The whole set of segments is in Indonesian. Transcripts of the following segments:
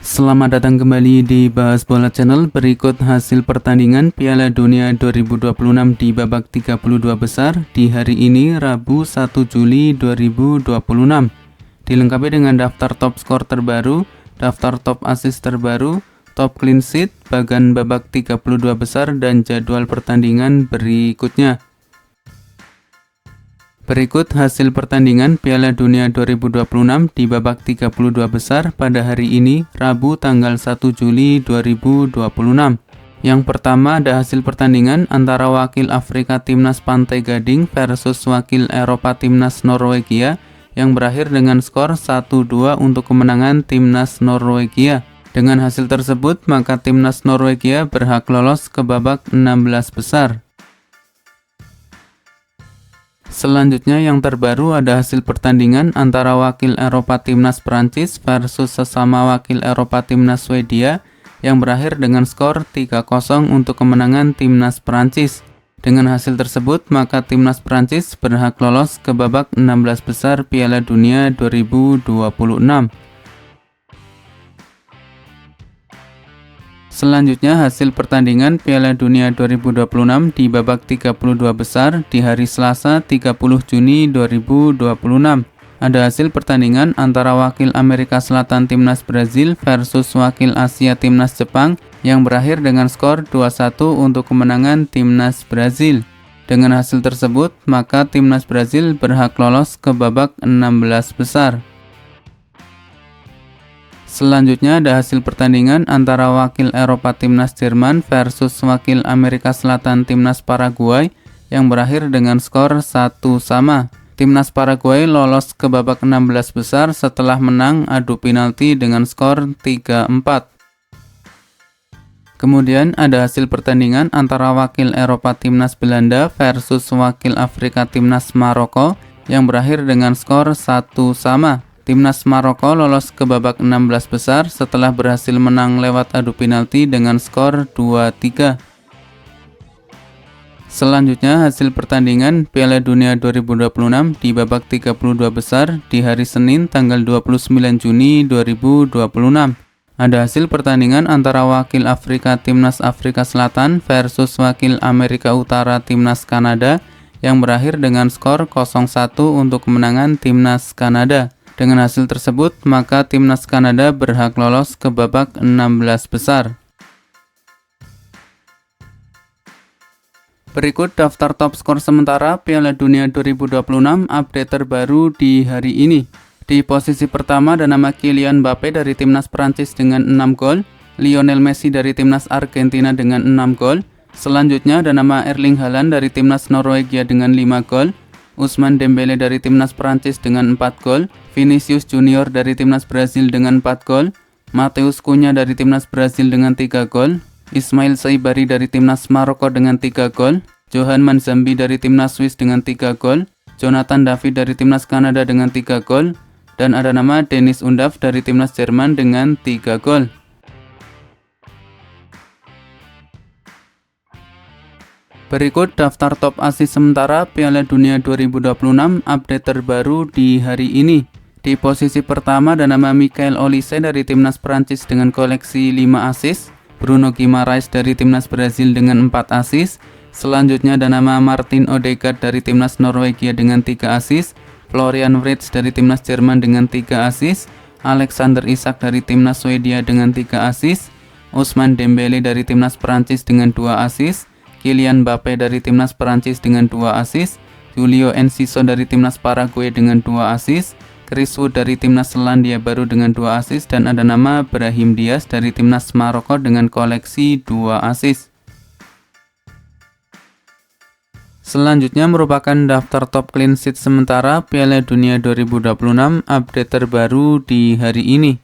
Selamat datang kembali di Bahas Bola Channel. Berikut hasil pertandingan Piala Dunia 2026 di babak 32 besar di hari ini Rabu 1 Juli 2026. Dilengkapi dengan daftar top skor terbaru, daftar top assist terbaru, top clean sheet, bagan babak 32 besar dan jadwal pertandingan berikutnya. Berikut hasil pertandingan Piala Dunia 2026 di babak 32 besar pada hari ini, Rabu tanggal 1 Juli 2026. Yang pertama ada hasil pertandingan antara wakil Afrika Timnas Pantai Gading versus wakil Eropa Timnas Norwegia yang berakhir dengan skor 1-2 untuk kemenangan Timnas Norwegia. Dengan hasil tersebut, maka Timnas Norwegia berhak lolos ke babak 16 besar. Selanjutnya yang terbaru ada hasil pertandingan antara wakil Eropa Timnas Prancis versus sesama wakil Eropa Timnas Swedia yang berakhir dengan skor 3-0 untuk kemenangan Timnas Prancis. Dengan hasil tersebut, maka Timnas Prancis berhak lolos ke babak 16 besar Piala Dunia 2026. Selanjutnya hasil pertandingan Piala Dunia 2026 di babak 32 besar di hari Selasa 30 Juni 2026. Ada hasil pertandingan antara wakil Amerika Selatan Timnas Brazil versus wakil Asia Timnas Jepang yang berakhir dengan skor 2-1 untuk kemenangan Timnas Brazil. Dengan hasil tersebut, maka Timnas Brazil berhak lolos ke babak 16 besar. Selanjutnya ada hasil pertandingan antara wakil Eropa Timnas Jerman versus wakil Amerika Selatan Timnas Paraguay yang berakhir dengan skor 1-1. Timnas Paraguay lolos ke babak 16 besar setelah menang adu penalti dengan skor 3-4. Kemudian ada hasil pertandingan antara wakil Eropa Timnas Belanda versus wakil Afrika Timnas Maroko yang berakhir dengan skor 1-1. Timnas Maroko lolos ke babak 16 besar setelah berhasil menang lewat adu penalti dengan skor 2-3. Selanjutnya hasil pertandingan Piala Dunia 2026 di babak 32 besar di hari Senin tanggal 29 Juni 2026. Ada hasil pertandingan antara wakil Afrika Timnas Afrika Selatan versus wakil Amerika Utara Timnas Kanada yang berakhir dengan skor 0-1 untuk kemenangan Timnas Kanada. Dengan hasil tersebut, maka Timnas Kanada berhak lolos ke babak 16 besar. Berikut daftar top skor sementara Piala Dunia 2026 update terbaru di hari ini. Di posisi pertama ada nama Kylian Mbappe dari Timnas Prancis dengan 6 gol, Lionel Messi dari Timnas Argentina dengan 6 gol. Selanjutnya ada nama Erling Haaland dari Timnas Norwegia dengan 5 gol, Ousmane Dembele dari Timnas Prancis dengan 4 gol, Vinicius Junior dari Timnas Brazil dengan 4 gol, Matheus Cunha dari Timnas Brazil dengan 3 gol, Ismail Saibari dari Timnas Maroko dengan 3 gol, Johan Manzambi dari Timnas Swiss dengan 3 gol, Jonathan David dari Timnas Kanada dengan 3 gol, dan ada nama Dennis Undav dari Timnas Jerman dengan 3 gol. Berikut daftar top assist sementara Piala Dunia 2026 update terbaru di hari ini. Di posisi pertama ada nama Michael Olise dari Timnas Prancis dengan koleksi 5 assist, Bruno Guimaraes dari Timnas Brazil dengan 4 assist, selanjutnya ada nama Martin Odegaard dari Timnas Norwegia dengan 3 assist, Florian Wirtz dari Timnas Jerman dengan 3 assist, Alexander Isak dari Timnas Swedia dengan 3 assist, Ousmane Dembele dari Timnas Prancis dengan 2 assist, Kylian Mbappe dari Timnas Prancis dengan 2 assist, Julio Enciso dari Timnas Paraguay dengan 2 assist, Chris Wood dari Timnas Selandia Baru dengan 2 assist, dan ada nama Brahim Diaz dari Timnas Maroko dengan koleksi 2 assist. Selanjutnya merupakan daftar top clean sheet sementara Piala Dunia 2026 update terbaru di hari ini.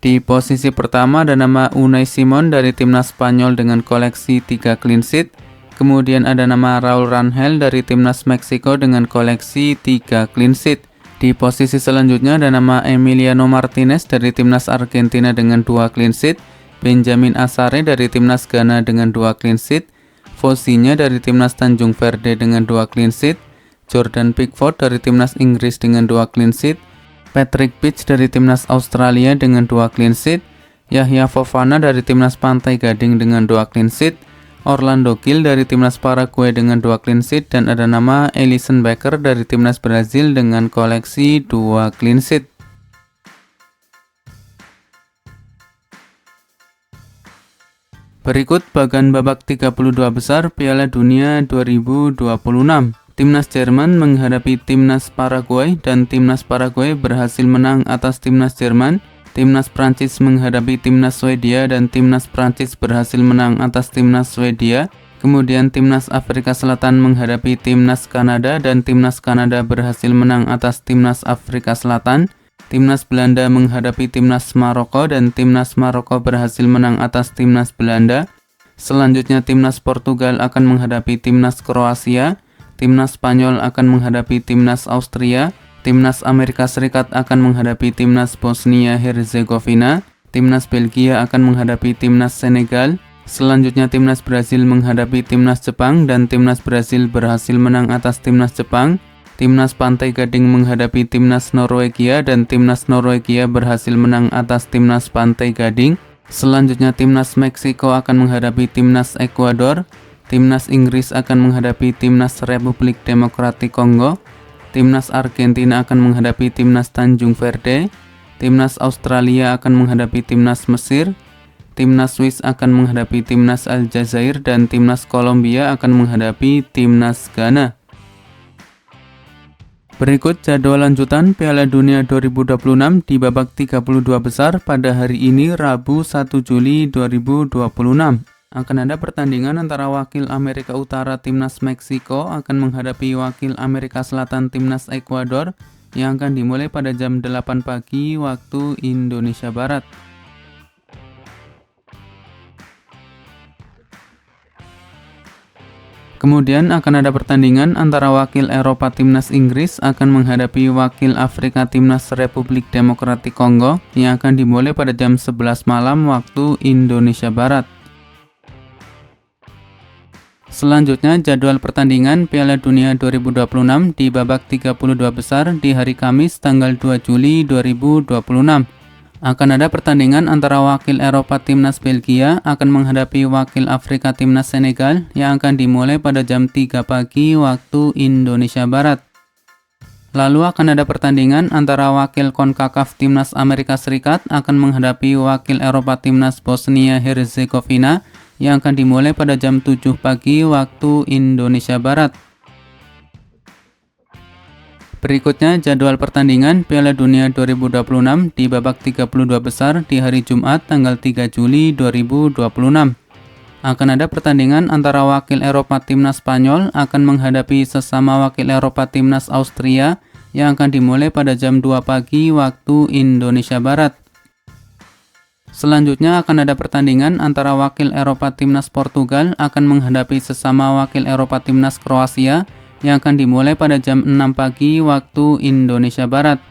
Di posisi pertama ada nama Unai Simon dari Timnas Spanyol dengan koleksi 3 clean sheet. Kemudian ada nama Raul Rangel dari Timnas Meksiko dengan koleksi 3 clean sheet. Di posisi selanjutnya ada nama Emiliano Martinez dari Timnas Argentina dengan 2 clean sheet, Benjamin Asare dari Timnas Ghana dengan 2 clean sheet, Fosinya dari Timnas Tanjung Verde dengan 2 clean sheet, Jordan Pickford dari Timnas Inggris dengan 2 clean sheet, Patrick Pitch dari Timnas Australia dengan 2 clean sheet, Yahya Fofana dari Timnas Pantai Gading dengan 2 clean sheet, Orlando Gil dari Timnas Paraguay dengan 2 clean sheet, dan ada nama Alisson Becker dari Timnas Brazil dengan koleksi 2 clean sheet. Berikut bagan babak 32 besar Piala Dunia 2026. Timnas Jerman menghadapi Timnas Paraguay dan Timnas Paraguay berhasil menang atas Timnas Jerman. Timnas Prancis menghadapi Timnas Swedia dan Timnas Prancis berhasil menang atas Timnas Swedia. Kemudian Timnas Afrika Selatan menghadapi Timnas Kanada dan Timnas Kanada berhasil menang atas Timnas Afrika Selatan. Timnas Belanda menghadapi Timnas Maroko dan Timnas Maroko berhasil menang atas Timnas Belanda. Selanjutnya Timnas Portugal akan menghadapi Timnas Kroasia. Timnas Spanyol akan menghadapi Timnas Austria. Timnas Amerika Serikat akan menghadapi Timnas Bosnia Herzegovina. Timnas Belgia akan menghadapi Timnas Senegal. Selanjutnya Timnas Brazil menghadapi Timnas Jepang dan Timnas Brazil berhasil menang atas Timnas Jepang. Timnas Pantai Gading menghadapi Timnas Norwegia dan Timnas Norwegia berhasil menang atas Timnas Pantai Gading. Selanjutnya Timnas Meksiko akan menghadapi Timnas Ekuador. Timnas Inggris akan menghadapi Timnas Republik Demokratik Kongo. Timnas Argentina akan menghadapi Timnas Tanjung Verde. Timnas Australia akan menghadapi Timnas Mesir. Timnas Swiss akan menghadapi Timnas Aljazair dan Timnas Kolombia akan menghadapi Timnas Ghana. Berikut jadwal lanjutan Piala Dunia 2026 di babak 32 besar pada hari ini Rabu 1 Juli 2026. Akan ada pertandingan antara wakil Amerika Utara Timnas Meksiko akan menghadapi wakil Amerika Selatan Timnas Ekuador yang akan dimulai pada jam 8 pagi waktu Indonesia Barat. Kemudian akan ada pertandingan antara wakil Eropa Timnas Inggris akan menghadapi wakil Afrika Timnas Republik Demokratik Kongo yang akan dimulai pada jam 11 malam waktu Indonesia Barat. Selanjutnya jadwal pertandingan Piala Dunia 2026 di babak 32 besar di hari Kamis tanggal 2 Juli 2026. Akan ada pertandingan antara wakil Eropa Timnas Belgia akan menghadapi wakil Afrika Timnas Senegal yang akan dimulai pada jam 3 pagi waktu Indonesia Barat. Lalu akan ada pertandingan antara wakil CONCACAF Timnas Amerika Serikat akan menghadapi wakil Eropa Timnas Bosnia Herzegovina yang akan dimulai pada jam 7 pagi waktu Indonesia Barat. Berikutnya jadwal pertandingan Piala Dunia 2026 di babak 32 besar di hari Jumat tanggal 3 Juli 2026. Akan ada pertandingan antara wakil Eropa Timnas Spanyol akan menghadapi sesama wakil Eropa Timnas Austria yang akan dimulai pada jam 2 pagi waktu Indonesia Barat. Selanjutnya akan ada pertandingan antara wakil Eropa Timnas Portugal akan menghadapi sesama wakil Eropa Timnas Kroasia yang akan dimulai pada jam 6 pagi waktu Indonesia Barat.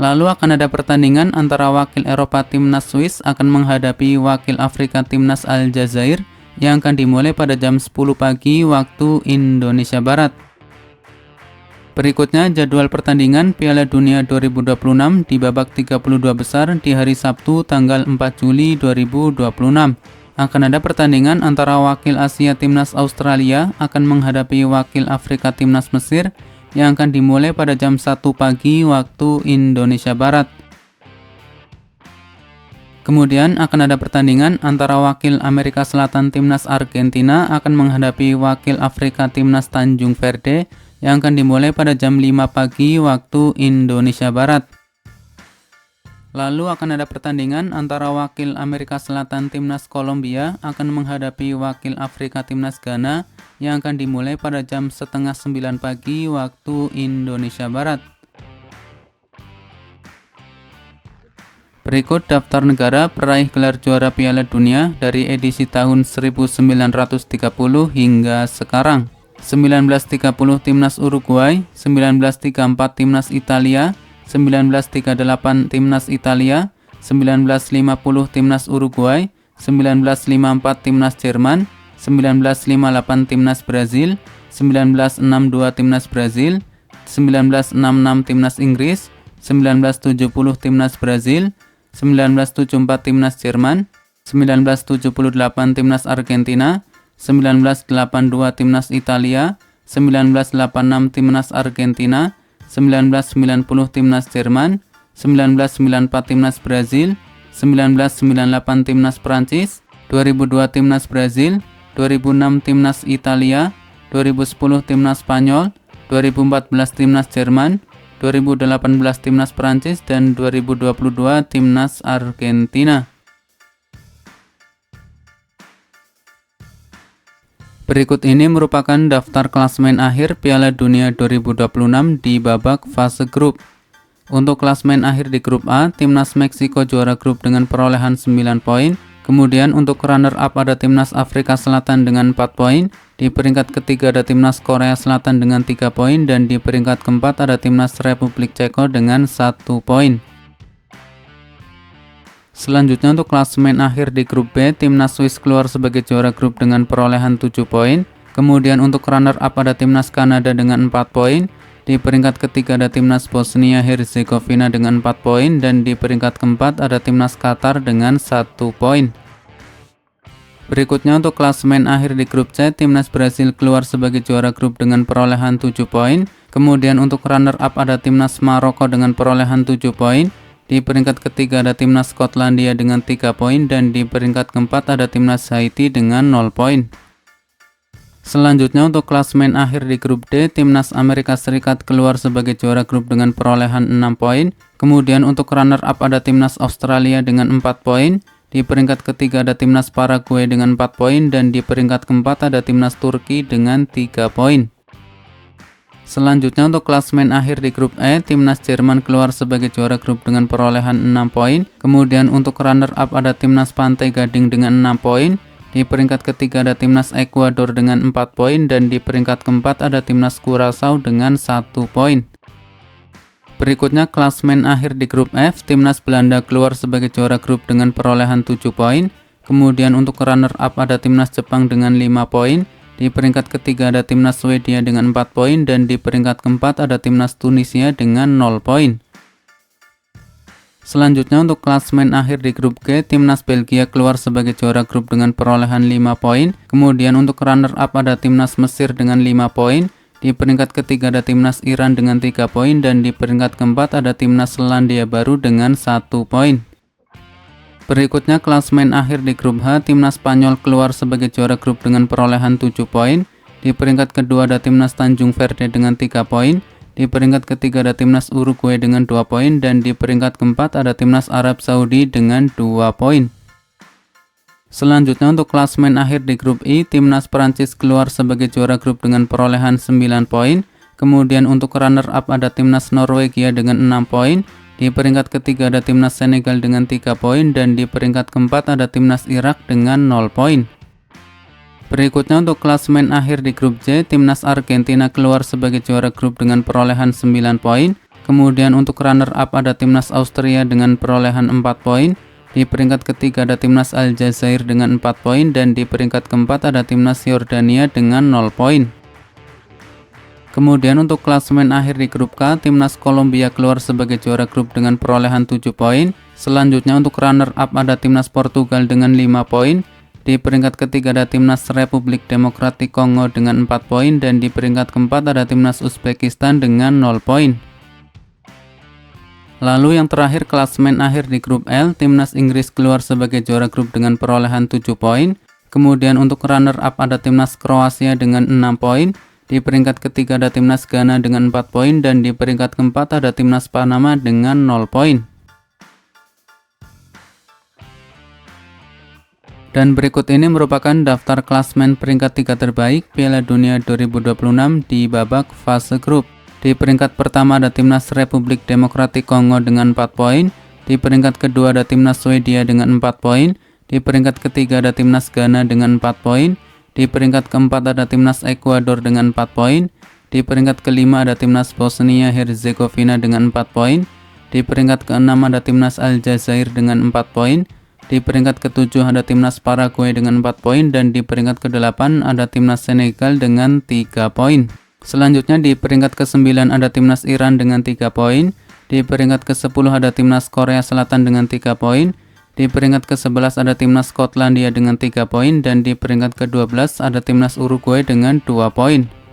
Lalu akan ada pertandingan antara wakil Eropa Timnas Swiss akan menghadapi wakil Afrika Timnas Aljazair yang akan dimulai pada jam 10 pagi waktu Indonesia Barat. Berikutnya jadwal pertandingan Piala Dunia 2026 di babak 32 besar di hari Sabtu tanggal 4 Juli 2026. Akan ada pertandingan antara wakil Asia Timnas Australia akan menghadapi wakil Afrika Timnas Mesir yang akan dimulai pada jam 1 pagi waktu Indonesia Barat. Kemudian akan ada pertandingan antara wakil Amerika Selatan Timnas Argentina akan menghadapi wakil Afrika Timnas Tanjung Verde yang akan dimulai pada jam 5 pagi waktu Indonesia Barat. Lalu akan ada pertandingan antara wakil Amerika Selatan Timnas Kolombia akan menghadapi wakil Afrika Timnas Ghana yang akan dimulai pada jam 8:30 pagi waktu Indonesia Barat. Berikut daftar negara peraih gelar juara Piala Dunia dari edisi tahun 1930 hingga sekarang. 1930 Timnas Uruguay, 1934 Timnas Italia, 1938 Timnas Italia, 1950 Timnas Uruguay, 1954 Timnas Jerman, 1958 Timnas Brazil, 1962 Timnas Brazil, 1966 Timnas Inggris, 1970 Timnas Brazil, 1974 timnas Jerman, 1978 timnas Argentina, 1982 timnas Italia, 1986 timnas Argentina, 1990 timnas Jerman, 1994 timnas Brazil, 1998 timnas Prancis, 2002 timnas Brazil, 2006 timnas Italia, 2010 timnas Spanyol, 2014 timnas Jerman, 2018 timnas Prancis, dan 2022 timnas Argentina. Berikut ini merupakan daftar klasemen akhir Piala Dunia 2026 di babak fase grup. Untuk klasemen akhir di grup A, timnas Meksiko juara grup dengan perolehan 9 poin. Kemudian untuk runner up ada timnas Afrika Selatan dengan 4 poin. Di peringkat ketiga ada timnas Korea Selatan dengan 3 poin, dan di peringkat keempat ada timnas Republik Ceko dengan 1 poin. Selanjutnya untuk klasemen akhir di grup B, timnas Swiss keluar sebagai juara grup dengan perolehan 7 poin. Kemudian untuk runner up ada timnas Kanada dengan 4 poin. Di peringkat ketiga ada timnas Bosnia Herzegovina dengan 4 poin, dan di peringkat keempat ada timnas Qatar dengan 1 poin. Berikutnya untuk klasemen akhir di grup C, timnas Brasil keluar sebagai juara grup dengan perolehan 7 poin. Kemudian untuk runner up ada timnas Maroko dengan perolehan 7 poin. Di peringkat ketiga ada timnas Skotlandia dengan 3 poin, dan di peringkat keempat ada timnas Haiti dengan 0 poin. Selanjutnya untuk klasemen akhir di grup D, timnas Amerika Serikat keluar sebagai juara grup dengan perolehan 6 poin. Kemudian untuk runner up ada timnas Australia dengan 4 poin. Di peringkat ketiga ada timnas Paraguay dengan 4 poin, dan di peringkat keempat ada timnas Turki dengan 3 poin. Selanjutnya untuk klasemen akhir di grup E, timnas Jerman keluar sebagai juara grup dengan perolehan 6 poin. Kemudian untuk runner up ada timnas Pantai Gading dengan 6 poin. Di peringkat ketiga ada timnas Ekuador dengan 4 poin, dan di peringkat keempat ada timnas Curaçao dengan 1 poin. Berikutnya klasemen akhir di grup F, timnas Belanda keluar sebagai juara grup dengan perolehan 7 poin. Kemudian untuk runner up ada timnas Jepang dengan 5 poin. Di peringkat ketiga ada timnas Swedia dengan 4 poin, dan di peringkat keempat ada timnas Tunisia dengan 0 poin. Selanjutnya untuk klasemen akhir di grup G, timnas Belgia keluar sebagai juara grup dengan perolehan 5 poin. Kemudian untuk runner up ada timnas Mesir dengan 5 poin. Di peringkat ketiga ada timnas Iran dengan 3 poin, dan di peringkat keempat ada timnas Selandia Baru dengan 1 poin. Berikutnya klasemen akhir di grup H, timnas Spanyol keluar sebagai juara grup dengan perolehan 7 poin. Di peringkat kedua ada timnas Tanjung Verde dengan 3 poin. Di peringkat ketiga ada timnas Uruguay dengan 2 poin, dan di peringkat keempat ada timnas Arab Saudi dengan 2 poin. Selanjutnya untuk klasemen akhir di grup I, timnas Prancis keluar sebagai juara grup dengan perolehan 9 poin. Kemudian untuk runner up ada timnas Norwegia dengan 6 poin. Di peringkat ketiga ada timnas Senegal dengan 3 poin, dan di peringkat keempat ada timnas Irak dengan 0 poin. Berikutnya untuk klasemen akhir di grup J, timnas Argentina keluar sebagai juara grup dengan perolehan 9 poin. Kemudian untuk runner up ada timnas Austria dengan perolehan 4 poin. Di peringkat ketiga ada timnas Aljazair dengan 4 poin, dan di peringkat keempat ada timnas Yordania dengan 0 poin. Kemudian untuk klasemen akhir di grup K, timnas Kolombia keluar sebagai juara grup dengan perolehan 7 poin. Selanjutnya untuk runner up ada timnas Portugal dengan 5 poin. Di peringkat ketiga ada timnas Republik Demokratik Kongo dengan 4 poin, dan di peringkat keempat ada timnas Uzbekistan dengan 0 poin. Lalu yang terakhir klasemen akhir di grup L, timnas Inggris keluar sebagai juara grup dengan perolehan 7 poin. Kemudian untuk runner up ada timnas Kroasia dengan 6 poin. Di peringkat ketiga ada timnas Ghana dengan 4 poin, dan di peringkat keempat ada timnas Panama dengan 0 poin. Dan berikut ini merupakan daftar klasemen peringkat 3 terbaik Piala Dunia 2026 di babak fase grup. Di peringkat pertama ada timnas Republik Demokratik Kongo dengan 4 poin. Di peringkat kedua ada timnas Swedia dengan 4 poin. Di peringkat ketiga ada timnas Ghana dengan 4 poin. Di peringkat keempat ada timnas Ekuador dengan 4 poin. Di peringkat kelima ada timnas Bosnia Herzegovina dengan 4 poin. Di peringkat keenam ada timnas Aljazair dengan 4 poin. Di peringkat ketujuh ada timnas Paraguay dengan 4 poin. Dan di peringkat ke-8 ada timnas Senegal dengan 3 poin. Selanjutnya di peringkat ke-9 ada timnas Iran dengan 3 poin. Di peringkat ke-10 ada timnas Korea Selatan dengan 3 poin. Di peringkat ke-11 ada timnas Skotlandia dengan 3 poin. Dan di peringkat ke-12 ada timnas Uruguay dengan 2 poin.